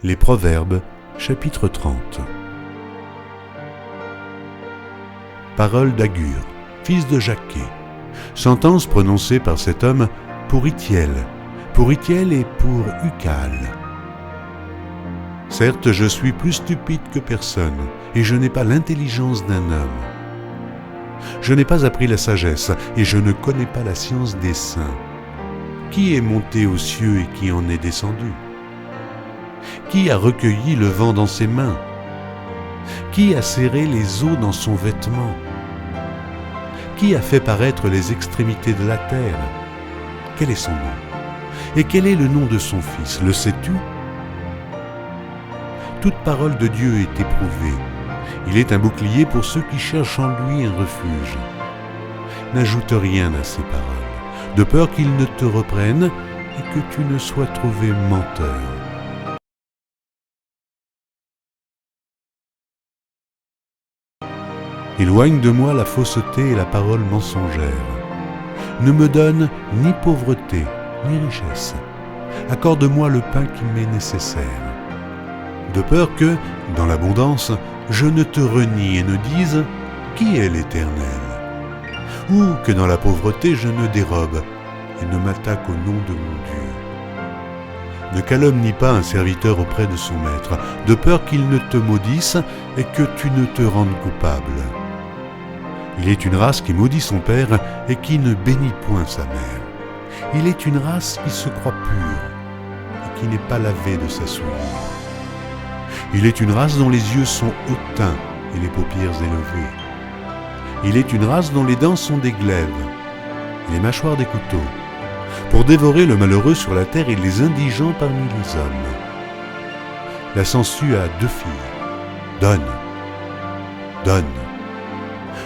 Les Proverbes, chapitre 30. Parole d'Agur, fils de Jaquet. Sentence prononcée par cet homme pour Ithiel et pour Ucal. Certes, je suis plus stupide que personne, et je n'ai pas l'intelligence d'un homme. Je n'ai pas appris la sagesse, et je ne connais pas la science des saints. Qui est monté aux cieux et qui en est descendu? Qui a recueilli le vent dans ses mains? Qui a serré les eaux dans son vêtement? Qui a fait paraître les extrémités de la terre? Quel est son nom? Et quel est le nom de son fils? Le sais-tu? Toute parole de Dieu est éprouvée. Il est un bouclier pour ceux qui cherchent en lui un refuge. N'ajoute rien à ces paroles, de peur qu'ils ne te reprennent et que tu ne sois trouvé menteur. Éloigne de moi la fausseté et la parole mensongère. Ne me donne ni pauvreté, ni richesse. Accorde-moi le pain qui m'est nécessaire. De peur que, dans l'abondance, je ne te renie et ne dise « Qui est l'Éternel ?» Ou que dans la pauvreté je ne dérobe et ne m'attaque au nom de mon Dieu. Ne calomnie pas un serviteur auprès de son maître, de peur qu'il ne te maudisse et que tu ne te rendes coupable. Il est une race qui maudit son père et qui ne bénit point sa mère. Il est une race qui se croit pure et qui n'est pas lavée de sa souillure. Il est une race dont les yeux sont hautains et les paupières élevées. Il est une race dont les dents sont des glaives et les mâchoires des couteaux, pour dévorer le malheureux sur la terre et les indigents parmi les hommes. La sangsue a 2 filles. Donne, donne.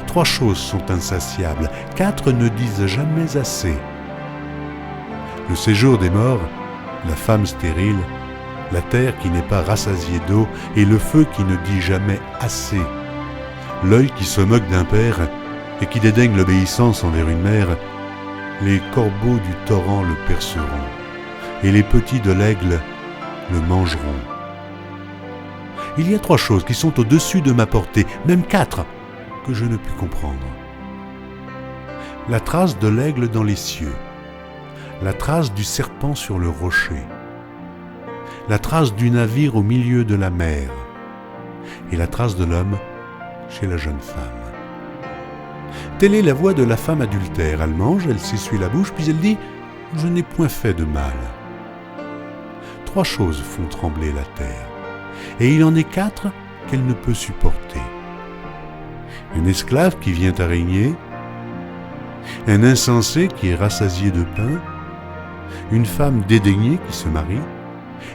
3 choses sont insatiables, 4 ne disent jamais assez. Le séjour des morts, la femme stérile, la terre qui n'est pas rassasiée d'eau et le feu qui ne dit jamais assez. L'œil qui se moque d'un père et qui dédaigne l'obéissance envers une mère, les corbeaux du torrent le perceront et les petits de l'aigle le mangeront. Il y a 3 choses qui sont au-dessus de ma portée, même 4, que je ne puis comprendre. La trace de l'aigle dans les cieux, la trace du serpent sur le rocher, la trace du navire au milieu de la mer et la trace de l'homme chez la jeune femme. Telle est la voix de la femme adultère. Elle mange, elle s'essuie la bouche, puis elle dit « Je n'ai point fait de mal ». 3 choses font trembler la terre, et il en est 4 qu'elle ne peut supporter. Une esclave qui vient à régner, un insensé qui est rassasié de pain, une femme dédaignée qui se marie,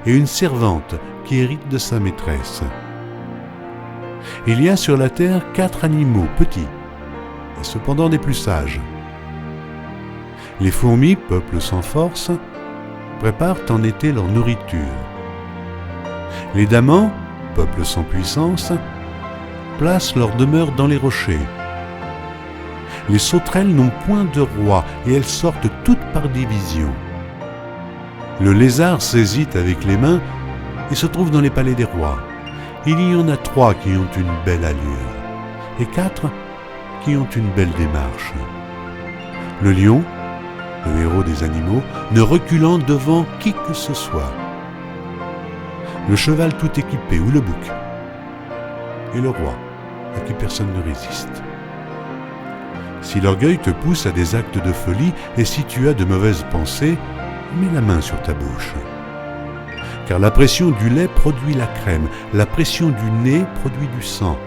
et une servante qui hérite de sa maîtresse. Il y a sur la terre 4 animaux petits, et cependant des plus sages. Les fourmis, peuple sans force, préparent en été leur nourriture. Les damans, peuple sans puissance, placent leur demeure dans les rochers. Les sauterelles n'ont point de roi, et elles sortent toutes par division. Le lézard saisit avec les mains et se trouve dans les palais des rois. Il y en a 3 qui ont une belle allure, et 4 qui ont une belle démarche. Le lion, le héros des animaux, ne reculant devant qui que ce soit. Le cheval tout équipé ou le bouc, et le roi, à qui personne ne résiste. Si l'orgueil te pousse à des actes de folie, et si tu as de mauvaises pensées, mets la main sur ta bouche. Car la pression du lait produit la crème, la pression du nez produit du sang,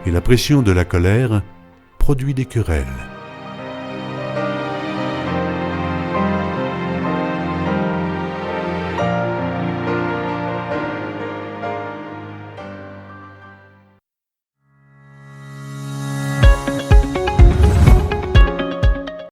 et la pression de la colère produit des querelles.